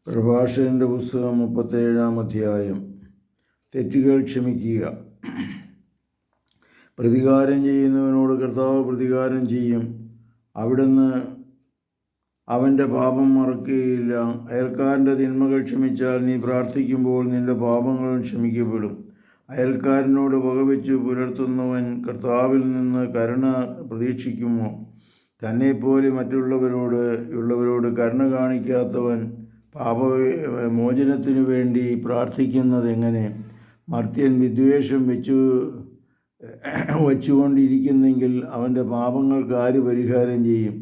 പ്രഭാഷകന്റെ പുസ്തകം 37-ാം അധ്യായം. തെറ്റുകൾ ക്ഷമിക്കുക. പ്രതികാരം ചെയ്യുന്നവനോട് കർത്താവ് പ്രതികാരം ചെയ്യും. അവിടുന്ന് അവൻ്റെ പാപം മറക്കുകയില്ല. അയൽക്കാരൻ്റെ തിന്മകൾ ക്ഷമിച്ചാൽ നീ പ്രാർത്ഥിക്കുമ്പോൾ നിന്റെ പാപങ്ങളും ക്ഷമിക്കപ്പെടും. അയൽക്കാരനോട് പകവെച്ചു പുലർത്തുന്നവൻ കർത്താവിൽ നിന്ന് കരുണ പ്രതീക്ഷിക്കുമോ? തന്നെപ്പോലെ മറ്റുള്ളവരോട് കരുണ കാണിക്കാത്തവൻ പാപമോചനത്തിനു വേണ്ടി പ്രാർത്ഥിക്കുന്നത് എങ്ങനെ? മർത്യൻ വിദ്വേഷം വച്ചുകൊണ്ടിരിക്കുന്നെങ്കിൽ അവൻ്റെ പാപങ്ങൾക്ക് ആര് പരിഹാരം ചെയ്യും?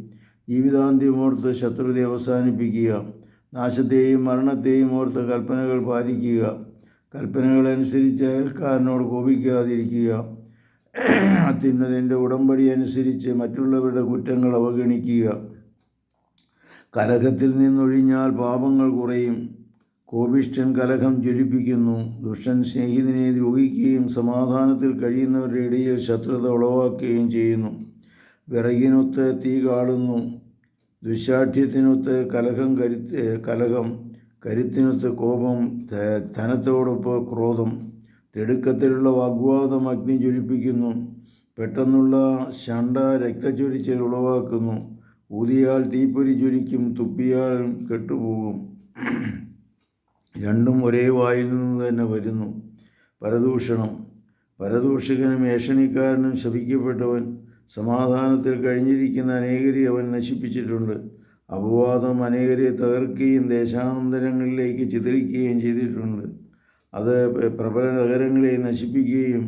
ജീവിതാന്ത്യമോർത്ത് ശത്രുത അവസാനിപ്പിക്കുക. നാശത്തെയും മരണത്തെയും ഓർത്ത് കൽപ്പനകൾ പാലിക്കുക. കൽപ്പനകളനുസരിച്ച് അയൽക്കാരനോട് കോപിക്കാതിരിക്കുക. അത്യുന്നതൻ്റെ ഉടമ്പടി അനുസരിച്ച് മറ്റുള്ളവരുടെ കുറ്റങ്ങൾ അവഗണിക്കുക. കലഹത്തിൽ നിന്നൊഴിഞ്ഞാൽ പാപങ്ങൾ കുറയും. കോപിഷ്ഠൻ കലഹം ജ്വലിപ്പിക്കുന്നു. ദുഷ്ടൻ സ്നേഹിതനെ ദ്രോഹിക്കുകയും സമാധാനത്തിൽ കഴിയുന്നവരുടെ ഇടയിൽ ശത്രുത ഉളവാക്കുകയും ചെയ്യുന്നു. വിറകിനൊത്ത് തീ കാളുന്നു. ദുശ്ശാഠ്യത്തിനൊത്ത് കലഹം, കരുത്തിനൊത്ത് കോപം, ധനത്തോടൊപ്പം ക്രോധം. തിടുക്കത്തിലുള്ള വാഗ്വാദം അഗ്നി ജ്വലിപ്പിക്കുന്നു. പെട്ടെന്നുള്ള ശണ്ട രക്തച്ചൊരിച്ചിൽ ഉളവാക്കുന്നു. ഊതിയാൽ തീപ്പൊരി ജ്വലിക്കും, തുപ്പിയാൽ കെട്ടുപോകും. രണ്ടും ഒരേ വായിൽ നിന്ന് തന്നെ വരുന്നു. പരദൂഷകനും ഏഷണിക്കാരനും ശപിക്കപ്പെട്ടവൻ. സമാധാനത്തിൽ കഴിഞ്ഞിരിക്കുന്ന അനേകരെ അവൻ നശിപ്പിച്ചിട്ടുണ്ട്. അപവാദം അനേകരെ തകർക്കുകയും ദേശാന്തരങ്ങളിലേക്ക് ചിതറിക്കുകയും ചെയ്തിട്ടുണ്ട്. അത് പ്രബല നഗരങ്ങളെ നശിപ്പിക്കുകയും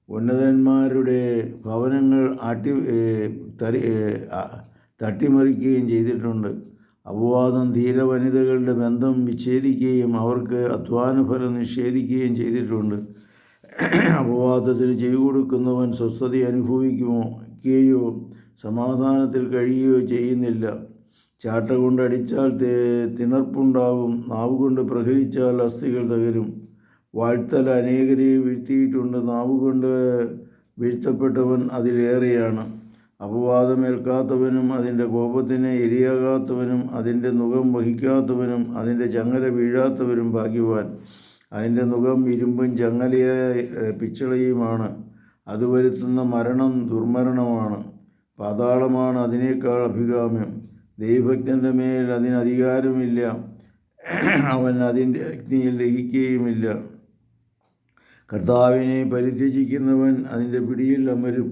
ഉന്നതന്മാരുടെ ഭവനങ്ങൾ തട്ടിമറിക്കുകയും ചെയ്തിട്ടുണ്ട്. അപവാദം ധീരവനിതകളുടെ ബന്ധം വിച്ഛേദിക്കുകയും അവർക്ക് അധ്വാനഫലം നിഷേധിക്കുകയും ചെയ്തിട്ടുണ്ട്. അപവാദത്തിന് ചെവി കൊടുക്കുന്നവൻ സ്വസ്ഥത അനുഭവിക്കുകയോ സമാധാനത്തിൽ കഴിയുകയോ ചെയ്യുന്നില്ല. ചാട്ട കൊണ്ടടിച്ചാൽ തിണർപ്പുണ്ടാകും. നാവുകൊണ്ട് പ്രഹരിച്ചാൽ അസ്ഥികൾ തകരും. വാഴ്ത്തൽ അനേകരെ വീഴ്ത്തിയിട്ടുണ്ട്. നാവുകൊണ്ട് വീഴ്ത്തപ്പെട്ടവൻ അതിലേറെയാണ്. അപവാദമേൽക്കാത്തവനും അതിൻ്റെ കോപത്തിന് ഇരയാകാത്തവനും അതിൻ്റെ നുകം വഹിക്കാത്തവനും അതിൻ്റെ ചങ്ങല വീഴാത്തവരും ഭാഗ്യവാൻ. അതിൻ്റെ നുകം ഇരുമ്പും ചങ്ങലയ പിച്ചളയുമാണ്. അത് വരുത്തുന്ന മരണം ദുർമരണമാണ്. പാതാളമാണ് അതിനേക്കാൾ അഭികാമ്യം. ദൈവഭക്തൻ്റെ മേൽ അതിന് അധികാരമില്ല. അവൻ അതിൻ്റെ അഗ്നിയിൽ ദഹിക്കുകയുമില്ല. കർത്താവിനെ പരിത്യജിക്കുന്നവൻ അതിൻ്റെ പിടിയിൽ അമരും.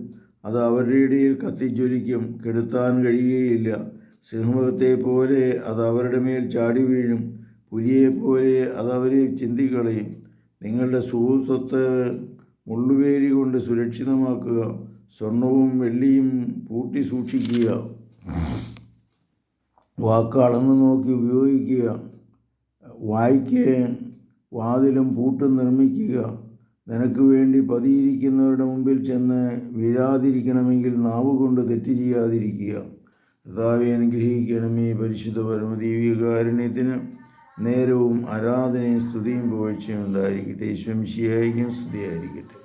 അത് അവരുടെ ഇടയിൽ കത്തിജ്വലിക്കും. കെടുത്താൻ കഴിയുകയില്ല. സിംഹത്തെപ്പോലെ അത് അവരുടെ മേൽ ചാടി വീഴും. പുലിയെപ്പോലെ അത് അവരെ ചിന്തിക്കളയും. നിങ്ങളുടെ സുഹൃത്ത് മുള്ളുവേലി കൊണ്ട് സുരക്ഷിതമാക്കുക. സ്വർണവും വെള്ളിയും പൂട്ടി സൂക്ഷിക്കുക. വാക്ക് അളന്നു നോക്കി ഉപയോഗിക്കുക. വായ്ക്ക് വാതിലും പൂട്ടും നിർമ്മിക്കുക. നിനക്ക് വേണ്ടി പതിയിരിക്കുന്നവരുടെ മുമ്പിൽ ചെന്ന് വീഴാതിരിക്കണമെങ്കിൽ നാവുകൊണ്ട് തെറ്റ് ചെയ്യാതിരിക്കുക. കർത്താവെ അനുഗ്രഹിക്കണമേ. പരിശുദ്ധ പരമദൈവികാരുണ്യത്തിന് നേരവും ആരാധനയും സ്തുതിയും പുകഴ്ചയും ഉണ്ടായിരിക്കട്ടെ. ഈശോ മിശിഹായ്ക്കും സ്തുതിയായിരിക്കട്ടെ.